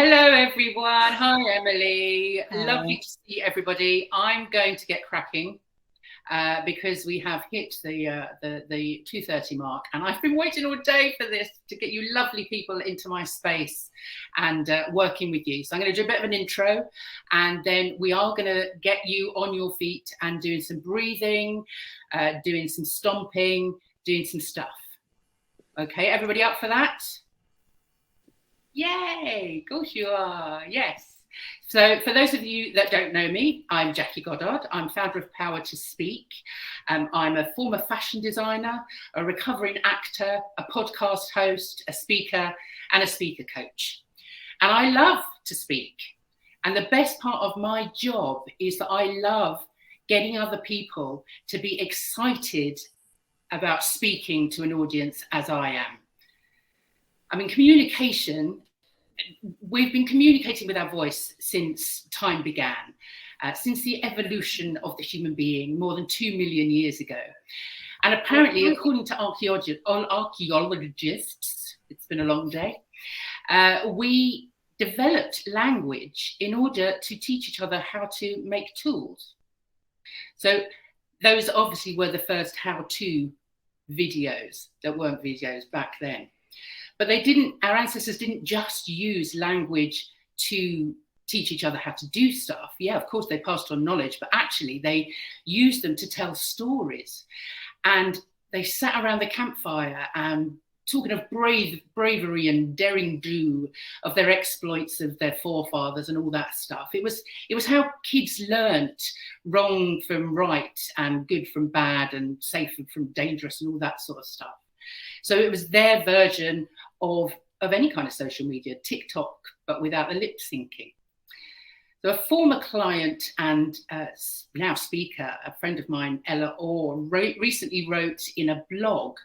Hello, everyone. Hi, Emily. Hi. Lovely to see everybody. I'm going to get cracking because we have hit the 2:30 mark, and I've been waiting all day for this to get you lovely people into my space and working with you. So I'm going to do a bit of an intro, and then we are going to get you on your feet and doing some breathing, doing some stomping, doing some stuff. Okay, everybody up for that? Yay, of course you are, yes. So for those of you that don't know me, I'm Jackie Goddard. I'm founder of Power to Speak. I'm a former fashion designer, a recovering actor, a podcast host, a speaker, and a speaker coach. And I love to speak. And the best part of my job is that I love getting other people to be excited about speaking to an audience as I am. I mean, communication, we've been communicating with our voice since time began, since the evolution of the human being more than 2 million years ago. And apparently, according to archaeologists, it's been a long day, we developed language in order to teach each other how to make tools. So those obviously were the first how-to videos that weren't videos back then. But our ancestors didn't just use language to teach each other how to do stuff. Yeah, of course, they passed on knowledge, but actually they used them to tell stories. And they sat around the campfire and talking of bravery and daring do, of their exploits of their forefathers and all that stuff. It was how kids learnt wrong from right and good from bad and safe from dangerous and all that sort of stuff. So it was their version of any kind of social media, TikTok, but without the lip syncing. So a former client and now speaker, a friend of mine, Ella Orr, recently wrote in a blog,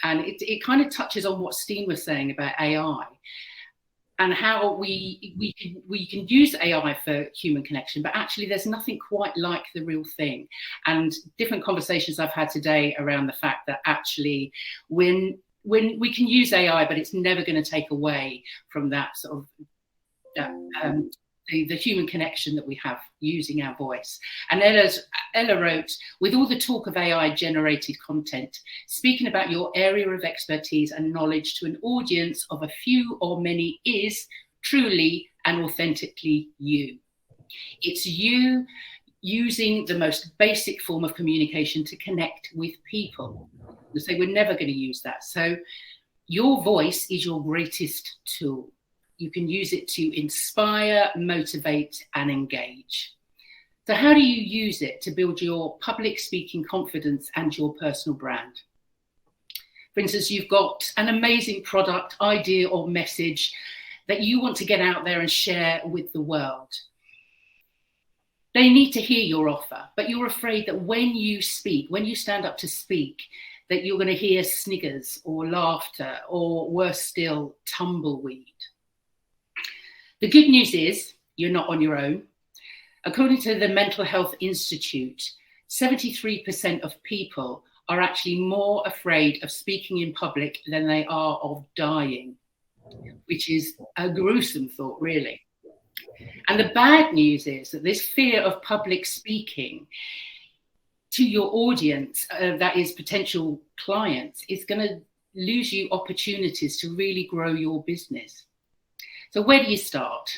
and it kind of touches on what Steen was saying about AI and how we can use AI for human connection, but actually there's nothing quite like the real thing. And different conversations I've had today around the fact that actually when we can use AI, but it's never going to take away from that sort of the human connection that we have using our voice. And Ella wrote, with all the talk of AI generated content, speaking about your area of expertise and knowledge to an audience of a few or many is truly and authentically you. It's you using the most basic form of communication to connect with people. They say we're never going to use that. So your voice is your greatest tool. You can use it to inspire, motivate, and engage. So how do you use it to build your public speaking confidence and your personal brand? For instance, you've got an amazing product, idea, or message that you want to get out there and share with the world. They need to hear your offer, but you're afraid that when you speak, when you stand up to speak, that you're going to hear sniggers or laughter or worse still, tumbleweed. The good news is you're not on your own. According to the Mental Health Institute, 73% of people are actually more afraid of speaking in public than they are of dying, which is a gruesome thought, really. And the bad news is that this fear of public speaking to your audience, that is potential clients, is going to lose you opportunities to really grow your business. So where do you start?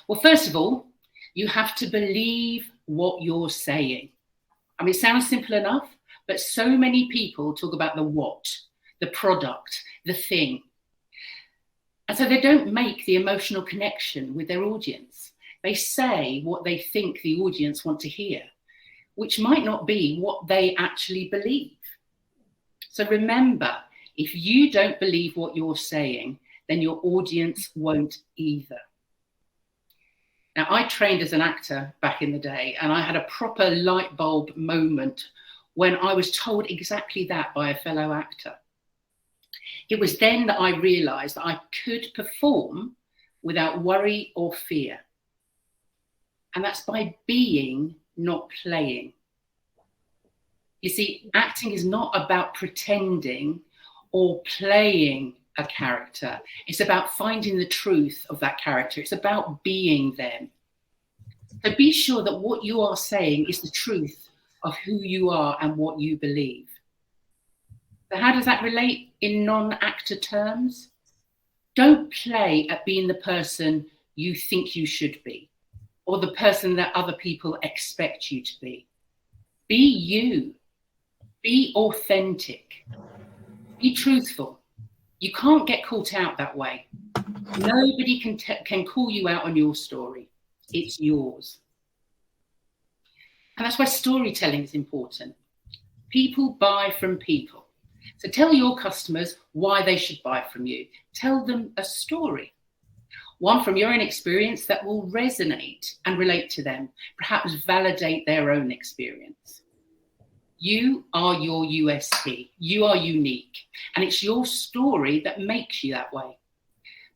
Well, first of all, you have to believe what you're saying. I mean, it sounds simple enough, but so many people talk about the what, the product, the thing. And so they don't make the emotional connection with their audience. They say what they think the audience want to hear, which might not be what they actually believe. So remember, if you don't believe what you're saying, then your audience won't either. Now, I trained as an actor back in the day, and I had a proper light bulb moment when I was told exactly that by a fellow actor. It was then that I realized that I could perform without worry or fear. And that's by being, not playing. You see, acting is not about pretending or playing a character. It's about finding the truth of that character. It's about being them. So be sure that what you are saying is the truth of who you are and what you believe. So how does that relate in non-actor terms? Don't play at being the person you think you should be, or the person that other people expect you to be. Be you. Be authentic. Be truthful. You can't get caught out that way. Nobody can call you out on your story. It's yours. And that's why storytelling is important. People buy from people. So tell your customers why they should buy from you. Tell them a story. One from your own experience that will resonate and relate to them, perhaps validate their own experience. You are your USP. You are unique. And it's your story that makes you that way.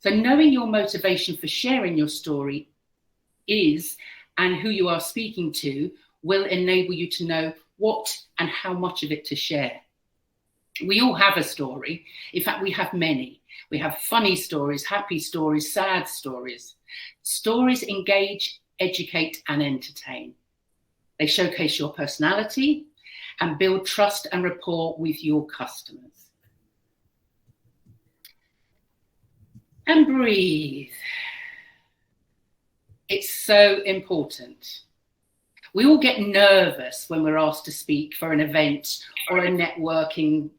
So knowing your motivation for sharing your story is, and who you are speaking to, will enable you to know what and how much of it to share. We all have a story. In fact, we have many. We have funny stories, happy stories, sad stories. Stories engage, educate, and entertain. They showcase your personality and build trust and rapport with your customers. And breathe. It's so important. We all get nervous when we're asked to speak for an event or a networking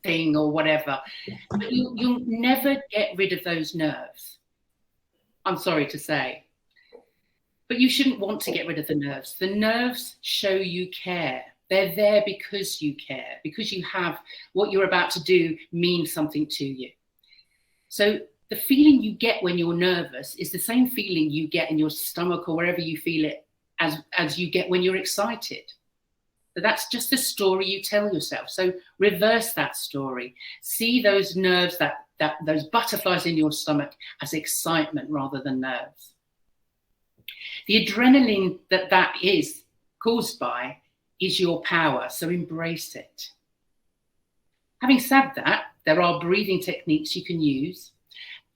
thing or whatever. But you'll never get rid of those nerves. I'm sorry to say. But you shouldn't want to get rid of the nerves. The nerves show you care. They're there because you care, because you have what you're about to do means something to you. So the feeling you get when you're nervous is the same feeling you get in your stomach or wherever you feel it as you get when you're excited. But that's just the story you tell yourself. So reverse that story. See those nerves, those butterflies in your stomach as excitement rather than nerves. The adrenaline that is caused by is your power, so embrace it. Having said that, there are breathing techniques you can use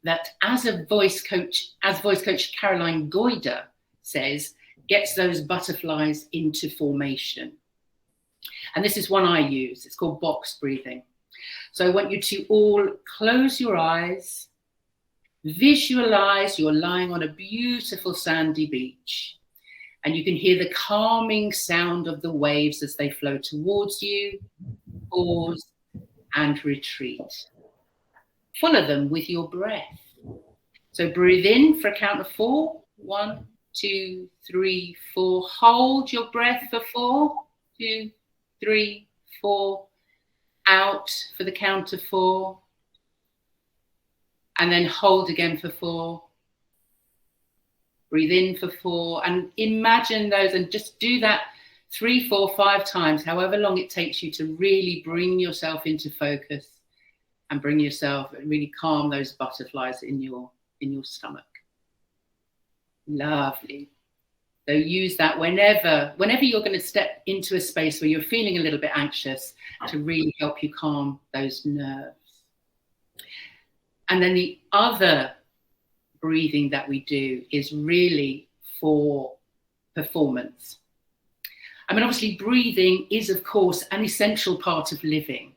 that as voice coach Caroline Goddard says, gets those butterflies into formation. And this is one I use. It's called box breathing. So I want you to all close your eyes, visualize you're lying on a beautiful sandy beach, and you can hear the calming sound of the waves as they flow towards you, pause and retreat. Follow them with your breath. So breathe in for a count of 4. 1, 2, 3, 4. Hold your breath for 4, 2, 3, 4. Out for the count of 4. And then hold again for 4. Breathe in for 4. And imagine those, and just do that 3, 4, 5 times, however long it takes you to really bring yourself into focus and bring yourself, really calm those butterflies in your stomach. Lovely. So use that whenever you're going to step into a space where you're feeling a little bit anxious, to really help you calm those nerves. And then the other breathing that we do is really for performance. I mean, obviously breathing is, of course, an essential part of living.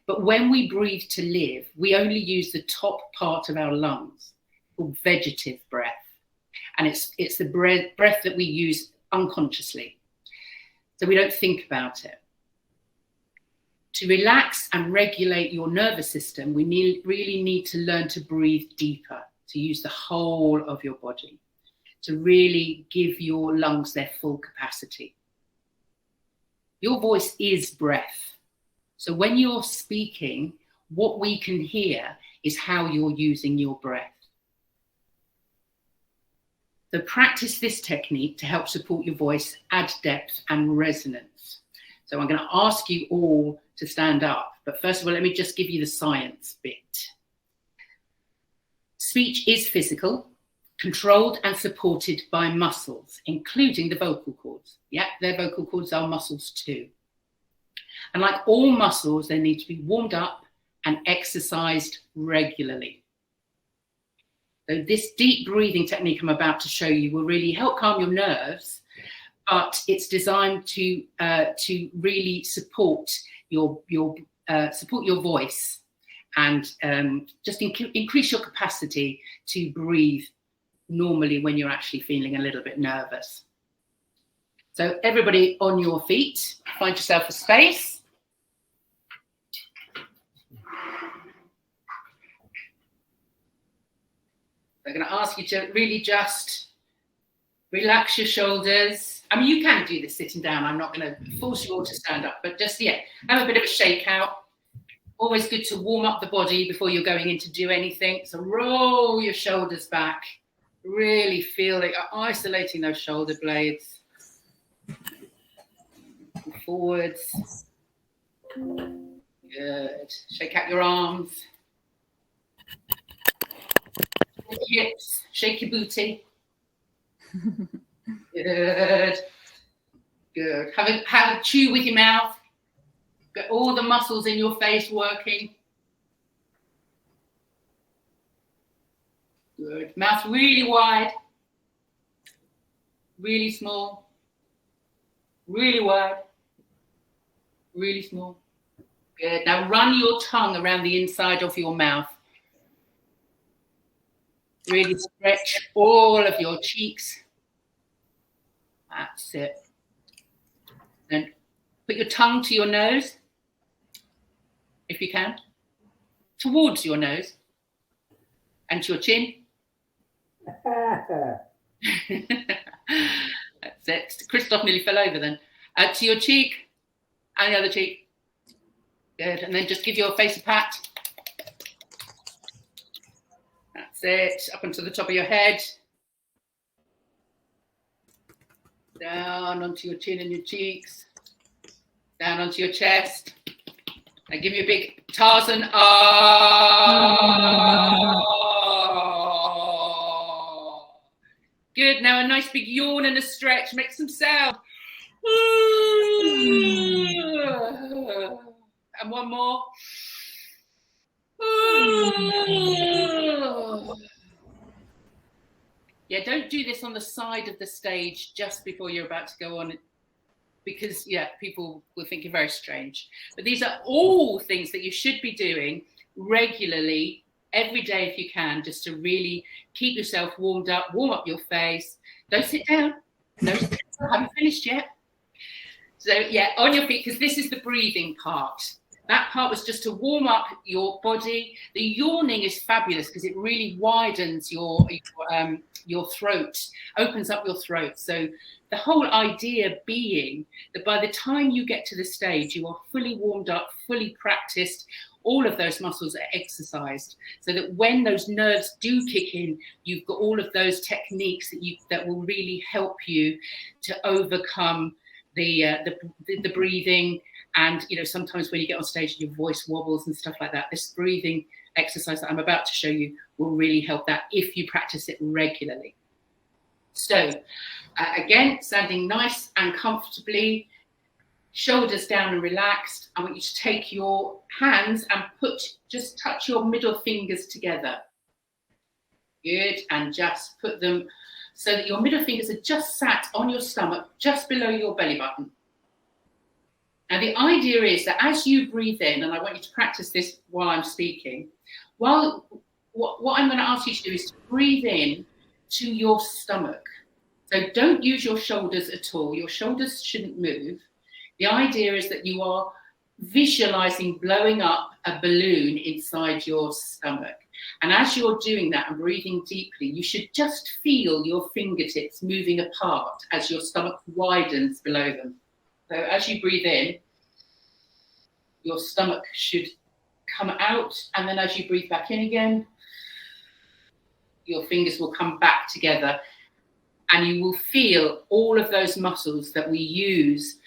But when we breathe to live, we only use the top part of our lungs, called vegetative breath. And it's the breath that we use unconsciously. So we don't think about it. To relax and regulate your nervous system, we really need to learn to breathe deeper, to use the whole of your body, to really give your lungs their full capacity. Your voice is breath. So when you're speaking, what we can hear is how you're using your breath. So practice this technique to help support your voice, add depth and resonance. So I'm going to ask you all to stand up. But first of all, let me just give you the science bit. Speech is physical, controlled and supported by muscles, including the vocal cords. Yeah, their vocal cords are muscles too. And like all muscles, they need to be warmed up and exercised regularly. So this deep breathing technique I'm about to show you will really help calm your nerves, but it's designed to really support your voice and just increase your capacity to breathe normally when you're actually feeling a little bit nervous. So everybody on your feet, find yourself a space. I'm going to ask you to really just relax your shoulders. I mean, you can do this sitting down. I'm not going to force you all to stand up, but just, yeah, have a bit of a shake out. Always good to warm up the body before you're going in to do anything. So roll your shoulders back. Really feel like you're isolating those shoulder blades. Forwards. Good. Shake out your arms. Shake your hips. Shake your booty. Good. Good. Have a chew with your mouth. Get all the muscles in your face working. Good. Mouth really wide. Really small. Really wide. Really small. Good. Now run your tongue around the inside of your mouth. Really stretch all of your cheeks. That's it. And put your tongue to your nose, if you can, towards your nose and to your chin. That's it. Christoph nearly fell over then. To your cheek and the other cheek. Good. And then just give your face a pat. That's it. Up onto the top of your head. Down onto your chin and your cheeks. Down onto your chest. And give me a big Tarzan. Oh. Good. Now a nice big yawn and a stretch. Make some sound. And one more. Yeah, don't do this on the side of the stage just before you're about to go on, because, yeah, people will think you're very strange. But these are all things that you should be doing regularly, every day if you can, just to really keep yourself warmed up, warm up your face. Don't sit down. No, I haven't finished yet. So, yeah, on your feet, because this is the breathing part. That part was just to warm up your body. The yawning is fabulous because it really widens your throat, opens up your throat. So the whole idea being that by the time you get to the stage, you are fully warmed up, fully practiced. All of those muscles are exercised, so that when those nerves do kick in, you've got all of those techniques that will really help you to overcome the breathing. And, you know, sometimes when you get on stage, your voice wobbles and stuff like that. This breathing exercise that I'm about to show you will really help that if you practice it regularly. So, again, standing nice and comfortably, shoulders down and relaxed. I want you to take your hands and just touch your middle fingers together. Good. And just put them so that your middle fingers are just sat on your stomach, just below your belly button. Now, the idea is that as you breathe in, and I want you to practice this while I'm speaking, what I'm going to ask you to do is to breathe in to your stomach. So don't use your shoulders at all. Your shoulders shouldn't move. The idea is that you are visualizing blowing up a balloon inside your stomach. And as you're doing that and breathing deeply, you should just feel your fingertips moving apart as your stomach widens below them. So as you breathe in, your stomach should come out, and then as you breathe back in again, your fingers will come back together, and you will feel all of those muscles that we use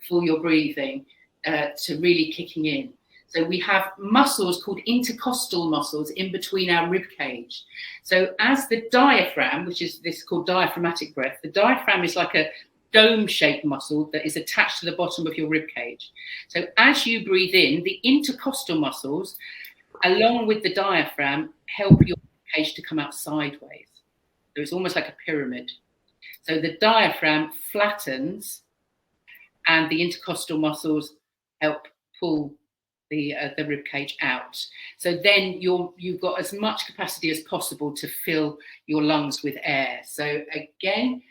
for your breathing to really kicking in. So we have muscles called intercostal muscles in between our rib cage. So as the diaphragm, which is this called diaphragmatic breath, the diaphragm is like a dome-shaped muscle that is attached to the bottom of your rib cage. So as you breathe in, the intercostal muscles along with the diaphragm, help your cage to come out sideways. So it's almost like a pyramid. So the diaphragm flattens and the intercostal muscles help pull the rib cage out. So then you've got as much capacity as possible to fill your lungs with air. So again,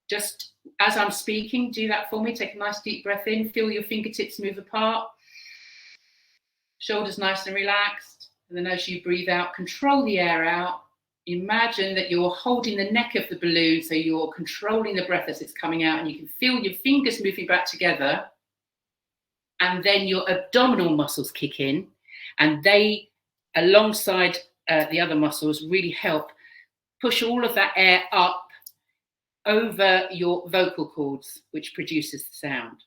just as I'm speaking, do that for me. Take a nice deep breath in, feel your fingertips move apart, shoulders nice and relaxed. And then as you breathe out, control the air out. Imagine that you're holding the neck of the balloon, so you're controlling the breath as it's coming out, and you can feel your fingers moving back together. And then your abdominal muscles kick in, and they, alongside the other muscles, really help push all of that air up over your vocal cords, which produces the sound.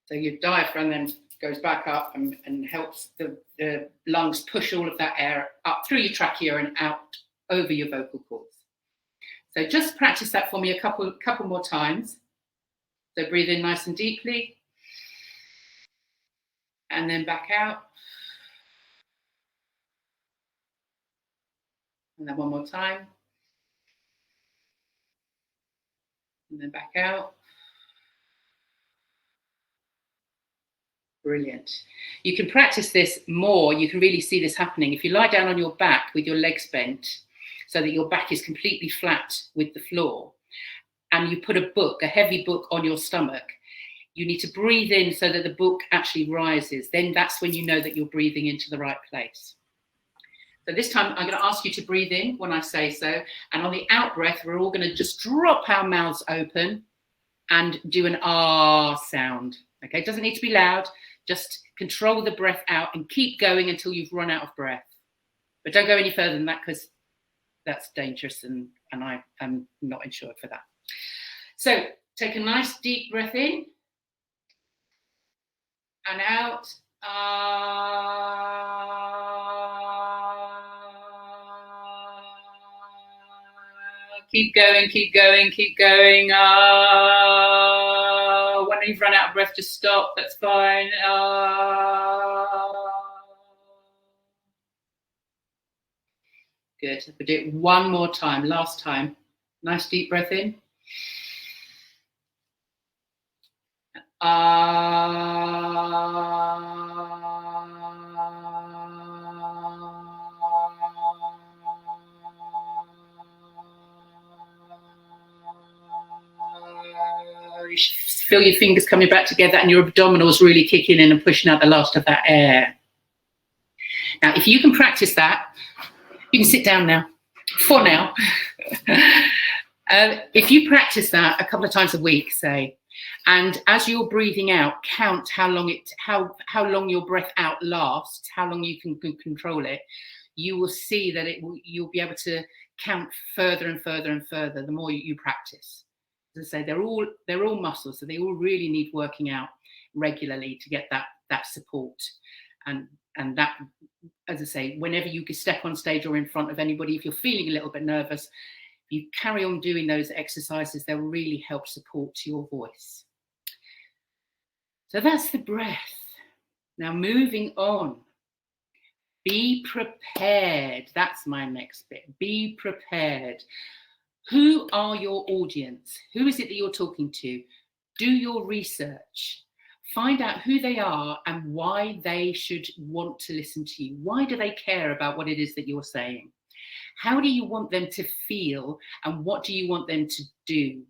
So your diaphragm then goes back up and helps the lungs push all of that air up through your trachea and out over your vocal cords. So just practice that for me a couple more times. So breathe in nice and deeply, and then back out. And then one more time. And then back out. Brilliant. You can practice this more. You can really see this happening. If you lie down on your back with your legs bent so that your back is completely flat with the floor, and you put a heavy book on your stomach, you need to breathe in so that the book actually rises. Then that's when you know that you're breathing into the right place. So this time I'm going to ask you to breathe in when I say so. And on the out breath, we're all going to just drop our mouths open and do an ah sound. Okay, it doesn't need to be loud. Just control the breath out and keep going until you've run out of breath. But don't go any further than that, because that's dangerous, and I am not insured for that. So take a nice deep breath in and out. Keep going, keep going, keep going. When you've run out of breath, just stop. That's fine. Good. We'll do it one more time. Last time. Nice deep breath in. You feel your fingers coming back together and your abdominals really kicking in and pushing out the last of that air. Now, if you can practice that, you can sit down now, for now. If you practice that a couple of times a week, say, and as you're breathing out, count how long your breath out lasts, how long you can control it, you will see that you'll be able to count further and further and further the more you practice. As I say, they're all muscles, so they all really need working out regularly to get that support. And that, as I say, whenever you step on stage or in front of anybody, if you're feeling a little bit nervous, if you carry on doing those exercises, they'll really help support your voice. So that's the breath. Now moving on. Be prepared. That's my next bit. Be prepared. Who are your audience? Who is it that you're talking to? Do your research. Find out who they are and why they should want to listen to you. Why do they care about what it is that you're saying? How do you want them to feel, and what do you want them to do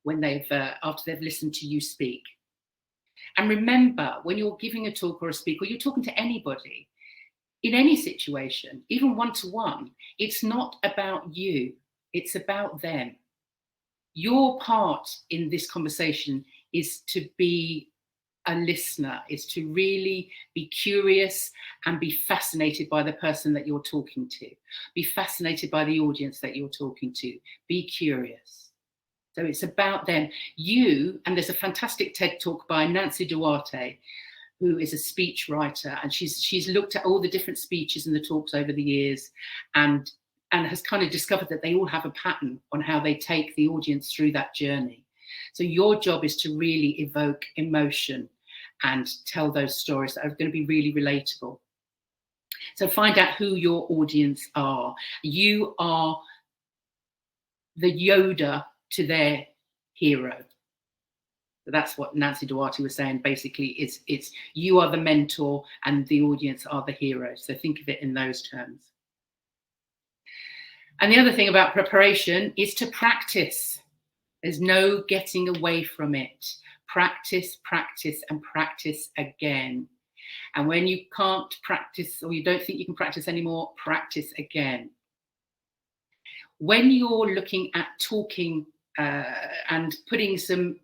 when after they've listened to you speak? And remember, when you're giving a talk or a speak, or you're talking to anybody, in any situation, even one-to-one, it's not about you. It's about them. Your part in this conversation is to be a listener, is to really be curious and be fascinated by the person that you're talking to. Be fascinated by the audience that you're talking to. Be curious. So it's about them. And there's a fantastic TED talk by Nancy Duarte, who is a speech writer, and she's looked at all the different speeches and the talks over the years, and has kind of discovered that they all have a pattern on how they take the audience through that journey. So your job is to really evoke emotion and tell those stories that are going to be really relatable. So find out who your audience are. You are the Yoda to their hero. So that's what Nancy Duarte was saying. Basically, it's you are the mentor and the audience are the hero. So think of it in those terms. And the other thing about preparation is to practice. There's no getting away from it. Practice, practice, and practice again. And when you can't practice, or you don't think you can practice anymore, practice again. When you're looking at talking and putting some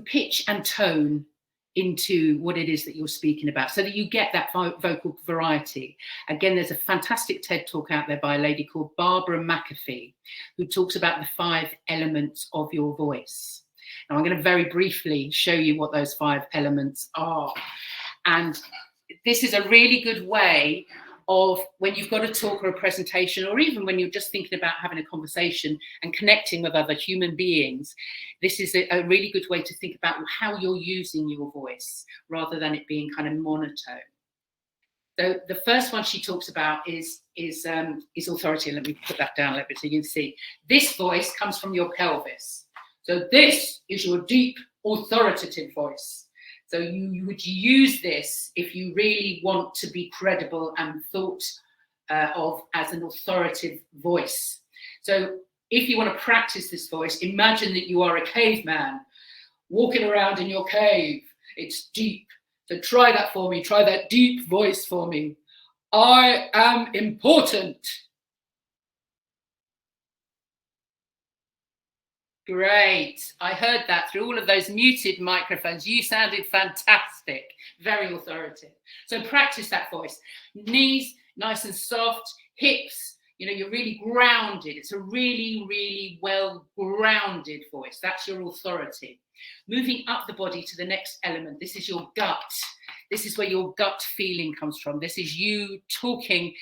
pitch and tone into what it is that you're speaking about, so that you get that vocal variety. Again, there's a fantastic TED talk out there by a lady called Barbara McAfee, who talks about the 5 elements of your voice. Now, I'm going to very briefly show you what those 5 elements are. And this is a really good way of, when you've got a talk or a presentation, or even when you're just thinking about having a conversation and connecting with other human beings, this is a really good way to think about how you're using your voice rather than it being kind of monotone. So the first one she talks about is authority. Let me put that down a little bit so you can see. This voice comes from your pelvis. So this is your deep, authoritative voice. So you would use this if you really want to be credible and thought of as an authoritative voice. So if you want to practice this voice, imagine that you are a caveman walking around in your cave. It's deep. So try that for me. Try that deep voice for me. I am important. Great. I heard that through all of those muted microphones. You sounded fantastic. Very authoritative. So practice that voice. Knees nice and soft. Hips, you know, you're really grounded. It's a really, really well grounded voice. That's your authority. Moving up the body to the next element. This is your gut. This is where your gut feeling comes from. This is you talking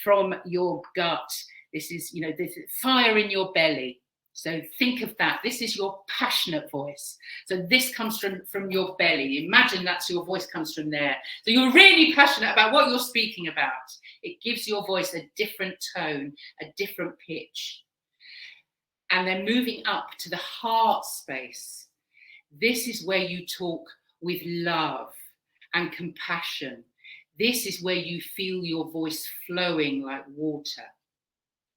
from your gut. This is, you know, this fire in your belly. So think of that. This is your passionate voice. So this comes from your belly. Imagine that's your voice comes from there. So you're really passionate about what you're speaking about. It gives your voice a different tone, a different pitch. And then moving up to the heart space. This is where you talk with love and compassion. This is where you feel your voice flowing like water.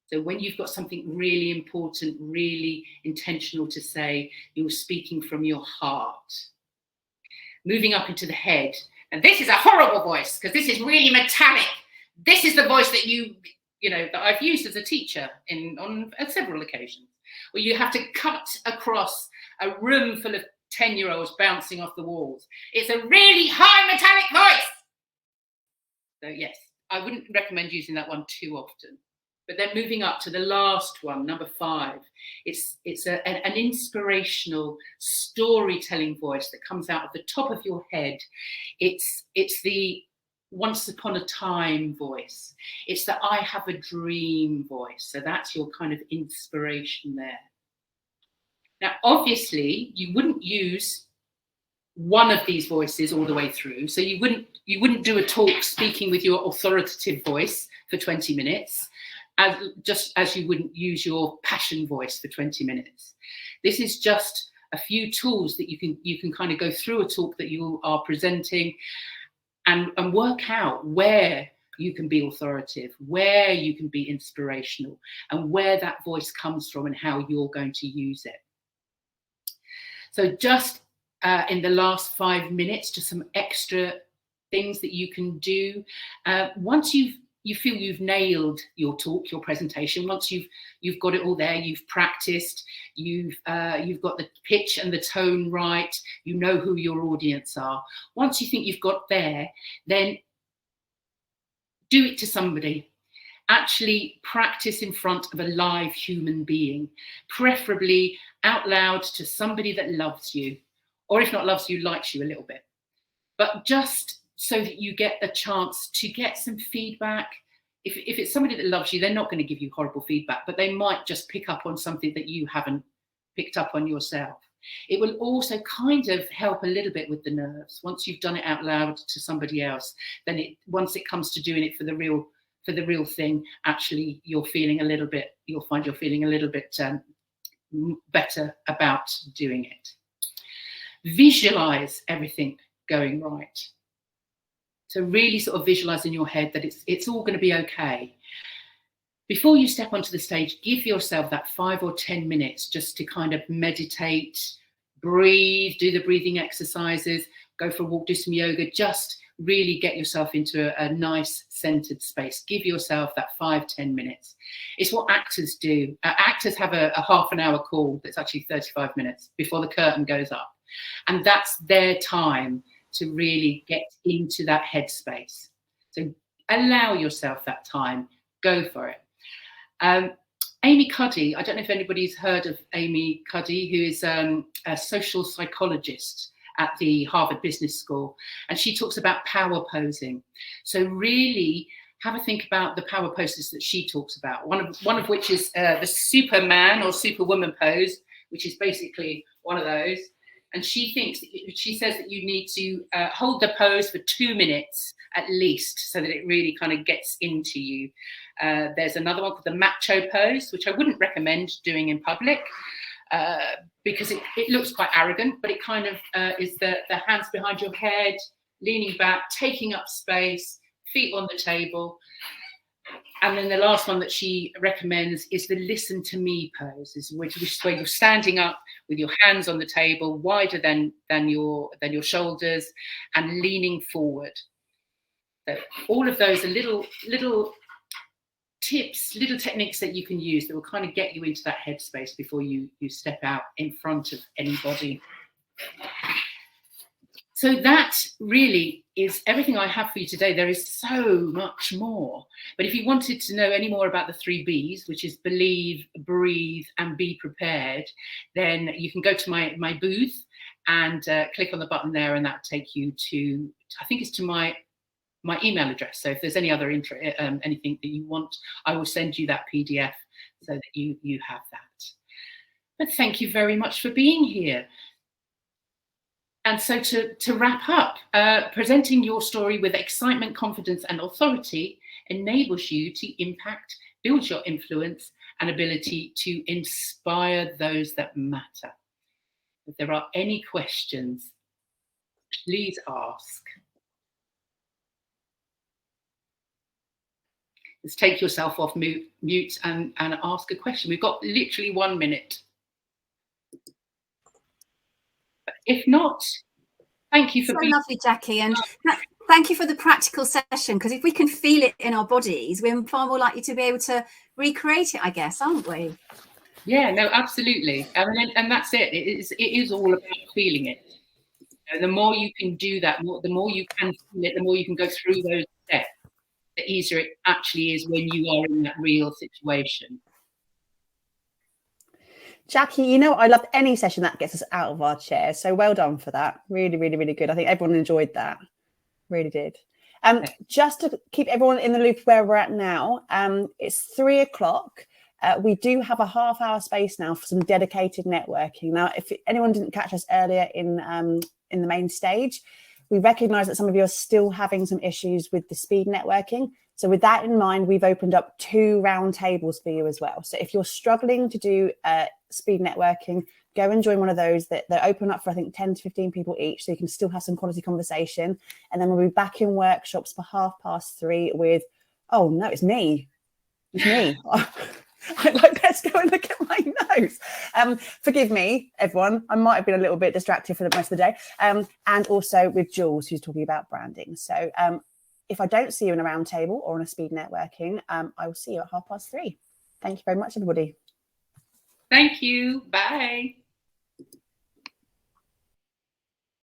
So when you've got something really important, really intentional to say, you're speaking from your heart. Moving up into the head. And this is a horrible voice because this is really metallic. This is the voice that that I've used as a teacher on several occasions, where you have to cut across a room full of 10-year-olds bouncing off the walls. It's a really high metallic voice. So yes, I wouldn't recommend using that one too often. But then moving up to the last one, number 5, it's an inspirational storytelling voice that comes out of the top of your head. It's the once upon a time voice. It's the I have a dream voice. So that's your kind of inspiration there. Now, obviously, you wouldn't use one of these voices all the way through. So you wouldn't do a talk speaking with your authoritative voice for 20 minutes. Just as you wouldn't use your passion voice for 20 minutes. This is just a few tools that you can kind of go through a talk that you are presenting and work out where you can be authoritative, where you can be inspirational, and where that voice comes from and how you're going to use it. So just in the last 5 minutes, just some extra things that you can do. Once you feel you've nailed your talk, your presentation, once you've got it all there, you've practiced, you've got the pitch and the tone right, you know who your audience are. Once you think you've got there, then do it to somebody. Actually practice in front of a live human being, preferably out loud to somebody that loves you, or if not loves you, likes you a little bit. But just so that you get a chance to get some feedback. If it's somebody that loves you, they're not going to give you horrible feedback, but they might just pick up on something that you haven't picked up on yourself. It will also kind of help a little bit with the nerves. Once you've done it out loud to somebody else, then once it comes to doing it for the real thing, actually you'll find you're feeling a little bit better about doing it. Visualize everything going right. So really sort of visualize in your head that it's all going to be okay. Before you step onto the stage, give yourself that 5 or 10 minutes just to kind of meditate, breathe, do the breathing exercises, go for a walk, do some yoga, just really get yourself into a nice centered space. Give yourself that 5-10 minutes. It's what actors do. Actors have a half an hour call that's actually 35 minutes before the curtain goes up. And that's their time to really get into that headspace. So allow yourself that time, go for it. Amy Cuddy, I don't know if anybody's heard of Amy Cuddy, who is a social psychologist at the Harvard Business School, and she talks about power posing. So really have a think about the power poses that she talks about. One of which is the Superman or Superwoman pose, which is basically one of those. And she says that you need to hold the pose for 2 minutes at least, so that it really kind of gets into you. There's another one called the macho pose, which I wouldn't recommend doing in public because it looks quite arrogant, but it kind of is the hands behind your head, leaning back, taking up space, feet on the table. And then the last one that she recommends is the listen to me pose, which is where you're standing up with your hands on the table, wider than your shoulders, and leaning forward. So all of those are little tips, little techniques that you can use that will kind of get you into that headspace before you step out in front of anybody. So that really is everything I have for you today. There is so much more. But if you wanted to know any more about the 3 Bs, which is believe, breathe, and be prepared, then you can go to my booth and click on the button there, and that'll take you to, I think it's to my email address. So if there's any other anything that you want, I will send you that PDF so that you have that. But thank you very much for being here. And so to wrap up, presenting your story with excitement, confidence, and authority enables you to impact, build your influence and ability to inspire those that matter. If there are any questions, please ask. Let's take yourself off mute and ask a question. We've got literally 1 minute. If not, thank you for being lovely, Jackie, and thank you for the practical session, because if we can feel it in our bodies, we're far more likely to be able to recreate it, I guess, aren't we? Yeah, no, absolutely. And that's it. It is all about feeling it. You know, the more you can do that, the more you can feel it, the more you can go through those steps, the easier it actually is when you are in that real situation. Jackie, you know, I love any session that gets us out of our chair. So well done for that. Really, really, really good. I think everyone enjoyed that. Really did. Just to keep everyone in the loop where we're at now, it's 3 o'clock. We do have a half-hour space now for some dedicated networking. Now, if anyone didn't catch us earlier in the main stage, we recognise that some of you are still having some issues with the speed networking. So with that in mind, we've opened up 2 round tables for you as well. So if you're struggling to do speed networking, go and join one of those. That they're open up for, I think, 10 to 15 people each, so you can still have some quality conversation. And then we'll be back in workshops for 3:30 with, oh no, it's me. It's me. I'm like, let's go and look at my notes. Forgive me, everyone. I might have been a little bit distracted for the rest of the day. And also with Jules, who's talking about branding. So if I don't see you in a round table or on a speed networking, I will see you at 3:30. Thank you very much, everybody. Thank you. Bye.